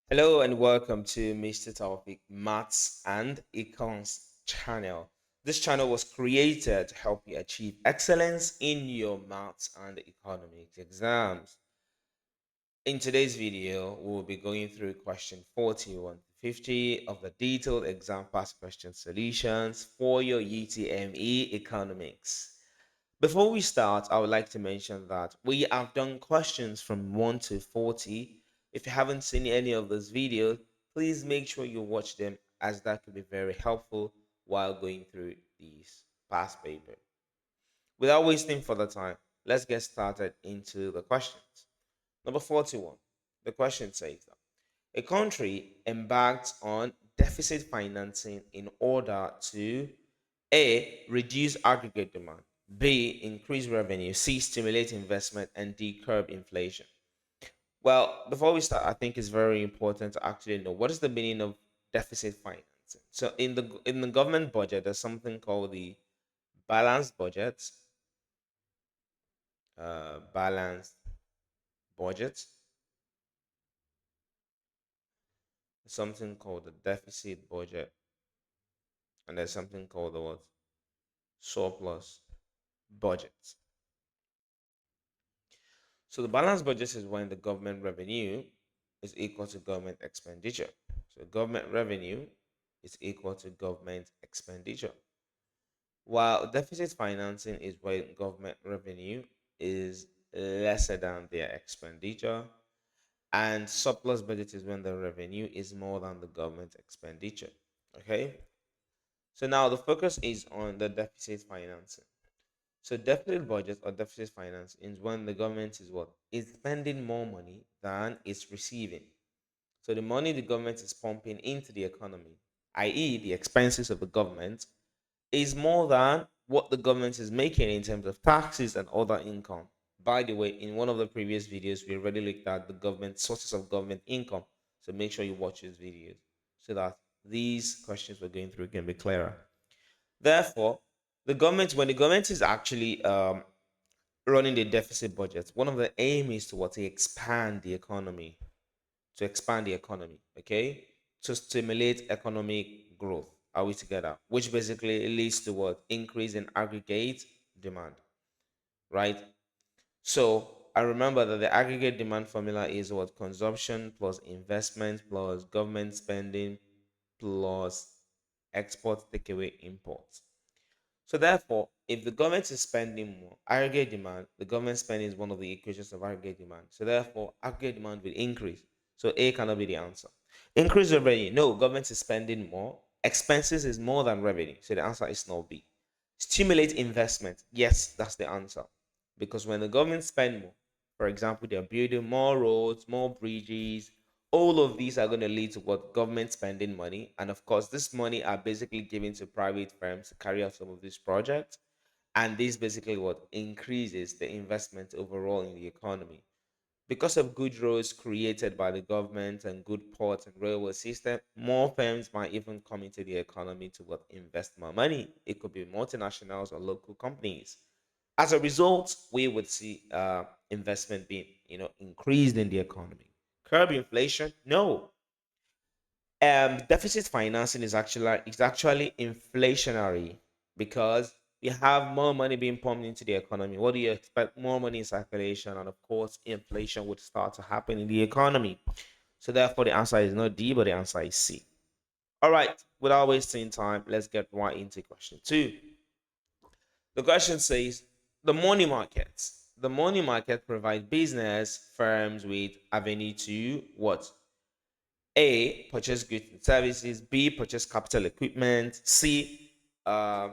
Hello and welcome to Mr. Taofeek Maths and Econs channel. This channel was created to help you achieve excellence in your maths and economics exams. In today's video, we'll be going through question 41 to 50 of the detailed exam past question solutions for your UTME Economics. Before we start, I would like to mention that we have done questions from 1 to 40. If you haven't seen any of those videos, please make sure you watch them as that could be very helpful while going through these past paper. Without wasting further time, let's get started into the questions. Number 41. The question says that a country embarked on deficit financing in order to A. Reduce aggregate demand, B. Increase revenue, C. Stimulate investment, and D. Curb inflation. Well, before we start, I think it's very important to actually know what is the meaning of deficit financing. So in the government budget, there's something called the balanced budget, balanced budget, something called the deficit budget, and there's something called the what? Surplus budget. So the balanced budget is when the government revenue is equal to government expenditure. So government revenue is equal to government expenditure. While deficit financing is when government revenue is lesser than their expenditure, and surplus budget is when the revenue is more than the government expenditure. Okay, so now the focus is on the deficit financing. So deficit budget or deficit finance is when the government is what? Is spending more money than it's receiving. So the money the government is pumping into the economy, i.e., the expenses of the government, is more than what the government is making in terms of taxes and other income. By the way, in one of the previous videos, we already looked at the government sources of government income. So make sure you watch these videos so that these questions we're going through can be clearer. Therefore, when the government is actually running the deficit budget, one of the aim is to what? To expand the economy, okay, to stimulate economic growth. Are we together? Which basically leads to what? Increase in aggregate demand, right? So I remember that the aggregate demand formula is what? Consumption plus investment plus government spending plus export takeaway imports. So therefore, if the government is spending more, aggregate demand, the government spending is one of the equations of aggregate demand. So therefore, aggregate demand will increase. So A cannot be the answer. Increase revenue. No, government is spending more. Expenses is more than revenue. So the answer is not B. Stimulate investment. Yes, that's the answer. Because when the government spend more, for example, they're building more roads, more bridges, all of these are going to lead to what? Government spending money. And of course, this money are basically given to private firms to carry out some of these projects. And this basically what increases the investment overall in the economy. Because of good roads created by the government and good ports and railway system, more firms might even come into the economy to what? Invest more money. It could be multinationals or local companies. As a result, we would see investment being, increased in the economy. Curb inflation? No. Deficit financing is actually inflationary because we have more money being pumped into the economy. What do you expect? More money in circulation, and of course, inflation would start to happen in the economy. So therefore, the answer is not D, but the answer is C. All right. Without wasting time, let's get right into question two. The question says the money market. The money market provides business firms with avenue to what? A. Purchase goods and services. B. Purchase capital equipment. C. Uh,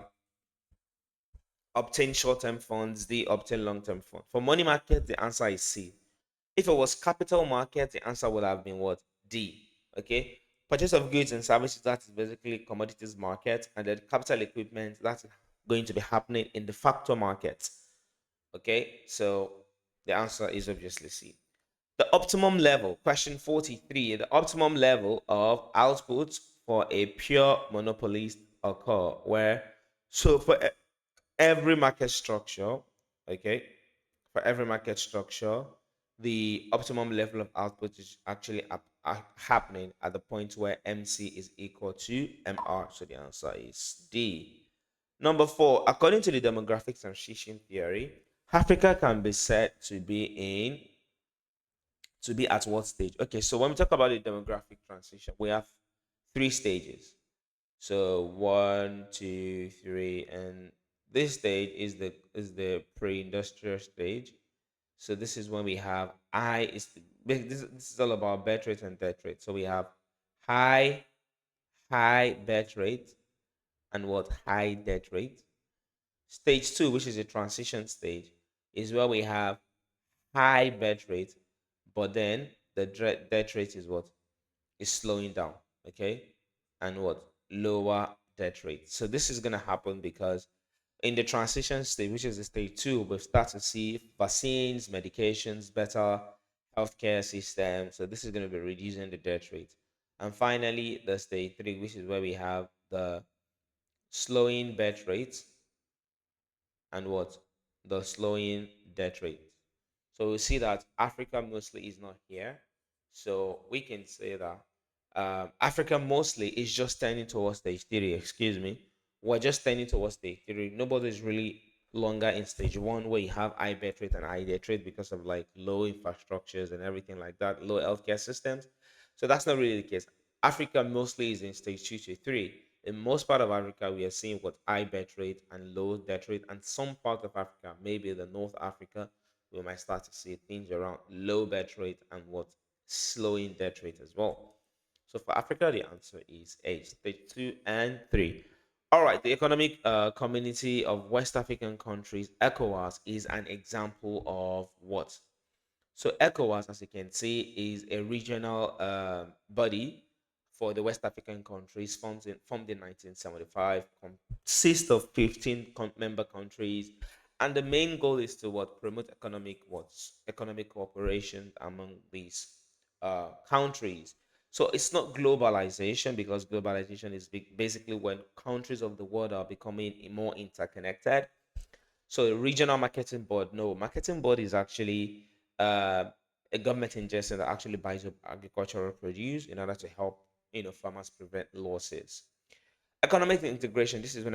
Obtain short-term funds. D. Obtain long-term funds. For money market, the answer is C. If it was capital market, the answer would have been what? D. Okay. Purchase of goods and services, that is basically commodities market, and then capital equipment, that's going to be happening in the factor market. Okay. So the answer is obviously C. The optimum level, question 43, the optimum level of output for a pure monopolist occur where, so for every market structure, okay, for every market structure, the optimum level of output is actually happening at the point where MC is equal to MR. So the answer is D. Number four, according to the demographics transition theory, Africa can be said to be at what stage? Okay, so when we talk about the demographic transition, we have three stages. So one, two, three, and this stage is the pre-industrial stage. So this is when we have this is all about birth rate and death rate. So we have high high birth rate and what high death rate. Stage two, which is a transition stage, is where we have high birth rate, but then the death rate is what is slowing down, okay, and what lower death rate. So this is gonna happen because in the transition stage, which is the stage two, we start to see vaccines, medications, better healthcare system. So this is going to be reducing the death rate. And finally, the stage three, which is where we have the slowing birth rate and what the slowing death rate. So we see that Africa mostly is not here. So we can say that Africa mostly is just tending towards stage three. Excuse me, we're just tending towards stage three. Nobody's really longer in stage one where you have high birth rate and high death rate because of like low infrastructures and everything like that, low healthcare systems. So that's not really the case. Africa mostly is in stage two to three. In most part of Africa, we are seeing what high birth rate and low death rate, and some part of Africa, maybe the North Africa, we might start to see things around low birth rate and what slowing death rate as well. So for Africa, the answer is A, stage two and three. All right, the Economic Community of West African Countries, ECOWAS, is an example of what? So ECOWAS, as you can see, is a regional body for the West African countries formed in 1975, consists of 15 member countries, and the main goal is to what promote economic cooperation among these countries. So it's not globalization because globalization is basically when countries of the world are becoming more interconnected. So a regional marketing board, no, marketing board is actually uh, a government agency that actually buys up agricultural produce in order to help farmers prevent losses. Economic integration. This is when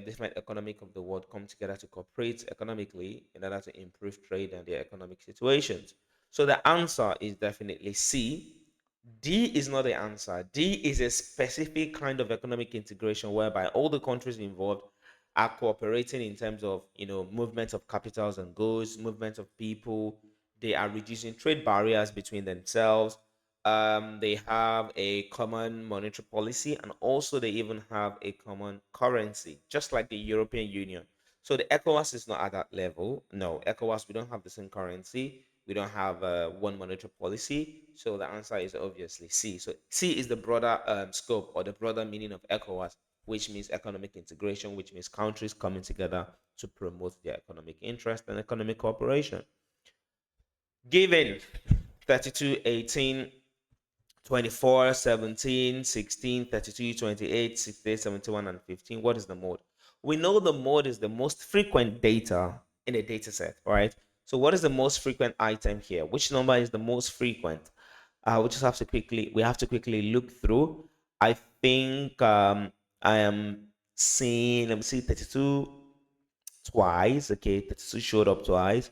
different economic of the world come together to cooperate economically in order to improve trade and their economic situations. So the answer is definitely C. D is not the answer. D is a specific kind of economic integration whereby all the countries involved are cooperating in terms of movement of capitals and goods, movement of people. They are reducing trade barriers between themselves. They have a common monetary policy, and also they even have a common currency, just like the European Union. So the ECOWAS is not at that level. No, ECOWAS, we don't have the same currency. We don't have one monetary policy. So the answer is obviously C. So C is the broader scope or the broader meaning of ECOWAS, which means economic integration, which means countries coming together to promote their economic interest and economic cooperation. Given 32, 18, 24, 17, 16, 32, 28, 68, 71, and 15. What is the mode? We know the mode is the most frequent data in a data set, right? So what is the most frequent item here? Which number is the most frequent? We have to quickly look through. I think I am seeing, let me see, 32 twice. Okay, 32 showed up twice.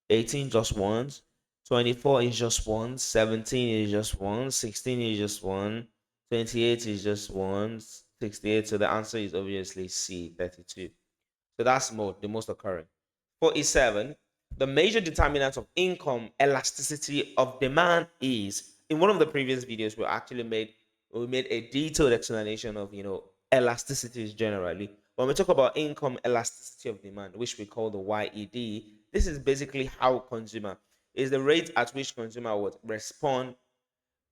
18 just once. 24 is just one. 17 is just one. 16 is just one. 28 is just one. 68. So the answer is obviously C, 32. So that's the most occurring. 47. The major determinant of income elasticity of demand is, in one of the previous videos, we made a detailed explanation of elasticities generally. When we talk about income elasticity of demand, which we call the YED, this is basically how consumer is the rate at which consumer would respond,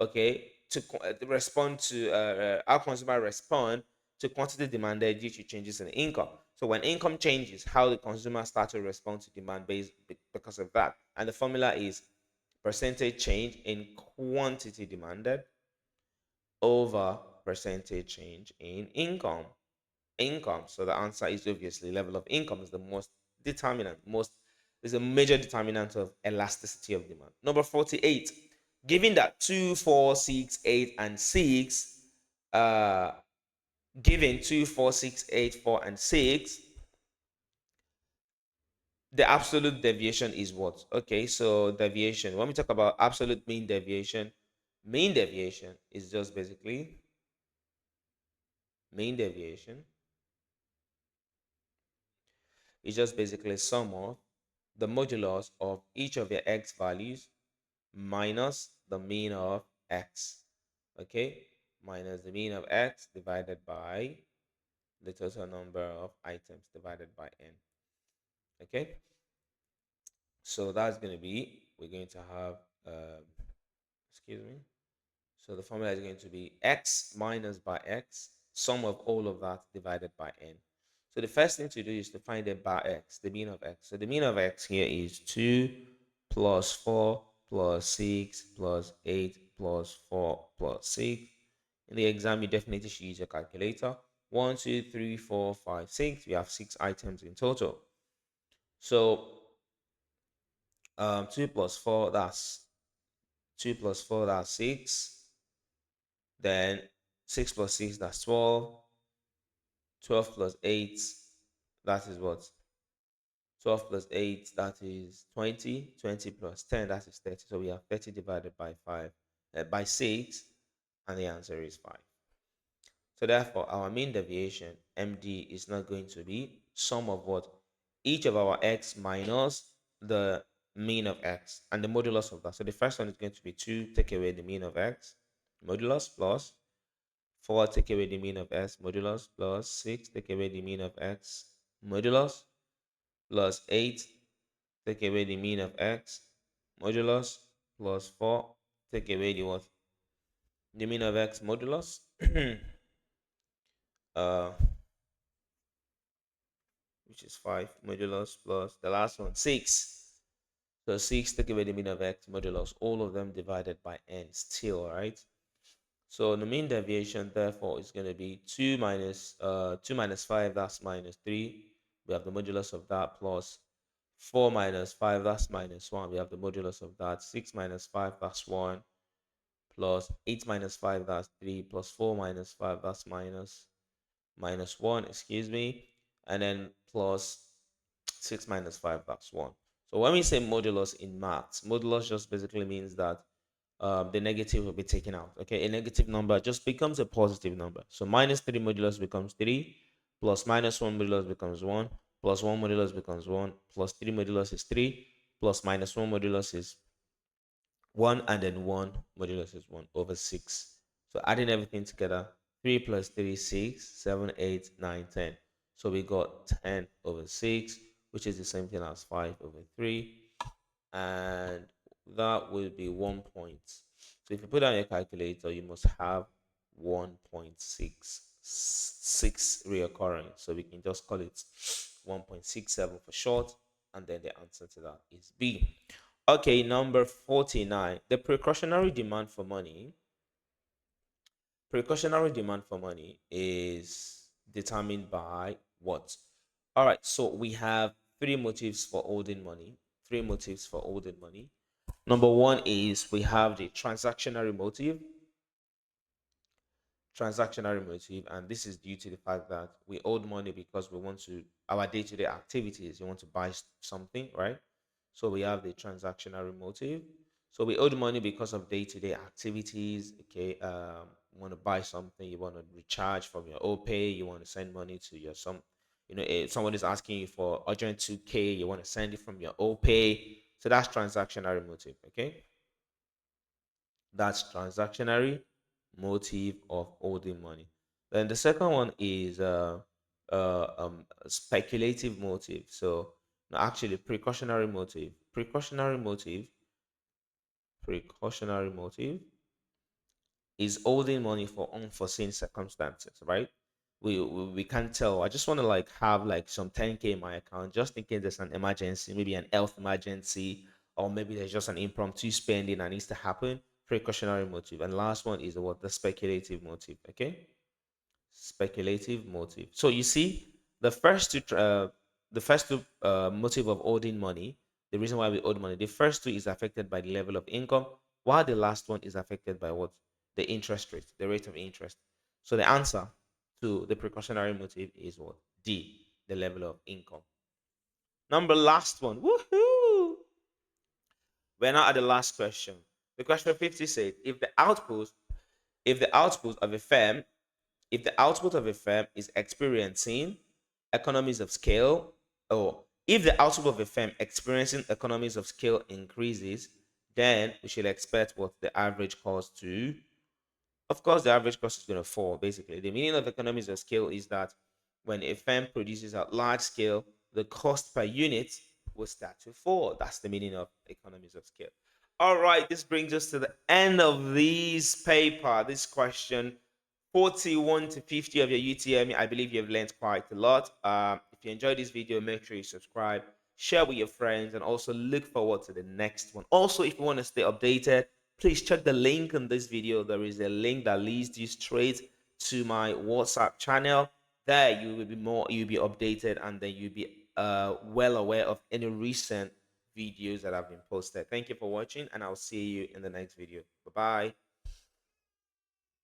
okay, to respond to how consumer respond to quantity demanded due to changes in income. So when income changes, how the consumer start to respond to demand based because of that. And the formula is percentage change in quantity demanded over percentage change in income. So the answer is obviously level of income is the most determinant, most is a major determinant of elasticity of demand. Number 48, given that 2, 4, 6, 8, and 6, uh, given 2, 4, 6, 8, 4, and 6, the absolute deviation is what? Okay, so deviation. When we talk about absolute mean deviation is just basically mean deviation is just basically sum of the modulus of each of your x values minus the mean of x. Okay, minus the mean of x divided by the total number of items divided by n. Okay, so that's going to be, we're going to have, excuse me. So the formula is going to be x minus by x, sum of all of that divided by n. So the first thing to do is to find the bar x, the mean of x. So the mean of x here is 2 plus 4 plus 6 plus 8 plus 4 plus 6. In the exam, you definitely should use your calculator. 1, 2, 3, 4, 5, 6. We have 6 items in total. So 2 plus 4, that's 2 plus 4, that's 6. Then 6 plus 6, that's 12. 12 plus 8, that is what? 12 plus 8, that is 20. 20 plus 10, that is 30. So we have 30 divided by 5, by 6, and the answer is 5. So therefore, our mean deviation, MD, is not going to be sum of what? Each of our x minus the mean of x and the modulus of that. So the first one is going to be 2, take away the mean of x, modulus, plus 4, take away the mean of x, modulus, plus 6, take away the mean of x, modulus, plus 8, take away the mean of x, modulus, plus 4, take away the what? The mean of x, modulus. uh, which is 5, modulus, plus the last one, 6. So 6, take away the mean of x, modulus, all of them divided by n still, right? So the mean deviation, therefore, is going to be 2 minus 5, that's minus 3. We have the modulus of that, plus 4 minus 5, that's minus 1. We have the modulus of that. 6 minus 5, that's 1. Plus 8 minus 5, that's 3. Plus 4 minus 5, that's minus 1, excuse me. And then plus 6 minus 5, that's 1. So when we say modulus in maths, modulus just basically means that the negative will be taken out. Okay, a negative number just becomes a positive number. So minus 3 modulus becomes 3, plus minus 1 modulus becomes 1, plus 1 modulus becomes 1, plus 3 modulus is 3, plus minus 1 modulus is 1, and then 1 modulus is 1 over 6. So adding everything together, 3 plus 3, 6, 7, 8, 9, 10. So we got 10 over 6, which is the same thing as 5 over 3. And that will be 1 point. So if you put down your calculator, you must have 1.66 reoccurring. So we can just call it 1.67 for short. And then the answer to that is B. Okay, number 49. The precautionary demand for money. Precautionary demand for money is determined by what? All right, so we have three motives for holding money. Three motives for holding money. Number one is we have the transactionary motive. Transactionary motive, and this is due to the fact that we hold money because we want to, our day-to-day activities, you want to buy something, right? So we have the transactionary motive. So we owe the money because of day-to-day activities. Okay, you want to buy something, you want to recharge from your OPay, you want to send money to your some, someone is asking you for urgent 2K, you want to send it from your OPay. So that's transactionary motive. Okay, that's transactionary motive of holding money. Then the second one is speculative motive. So no, actually precautionary motive. Precautionary motive is holding money for unforeseen circumstances, right? We can't tell. I just want to like have like some 10K in my account just in case there's an emergency, maybe an health emergency, or maybe there's just an impromptu spending that needs to happen. Precautionary motive. And last one is what? The speculative motive. Okay, speculative motive. So you see, the first two motive of holding money, The reason why we owe money. The first two is affected by the level of income, while the last one is affected by what? The interest rate, the rate of interest. So the answer to the precautionary motive is what? D, the level of income. Number last one. Woohoo! We're now at the last question. The question 50 said if the output of a firm, if the output of a firm is experiencing economies of scale, or if the output of a firm experiencing economies of scale increases, then we should expect what the average cost to, of course, the average cost is going to fall. Basically, the meaning of economies of scale is that when a firm produces at large scale, the cost per unit will start to fall. That's the meaning of economies of scale. All right, this brings us to the end of this paper, this question 41 to 50 of your UTME. I believe you've learned quite a lot. If you enjoyed this video, make sure you subscribe, share with your friends, and also look forward to the next one. Also, if you want to stay updated, please check the link in this video. There is a link that leads you straight to my WhatsApp channel. There you'll be updated, and then you'll be well aware of any recent videos that have been posted. Thank you for watching, and I'll see you in the next video. Bye bye.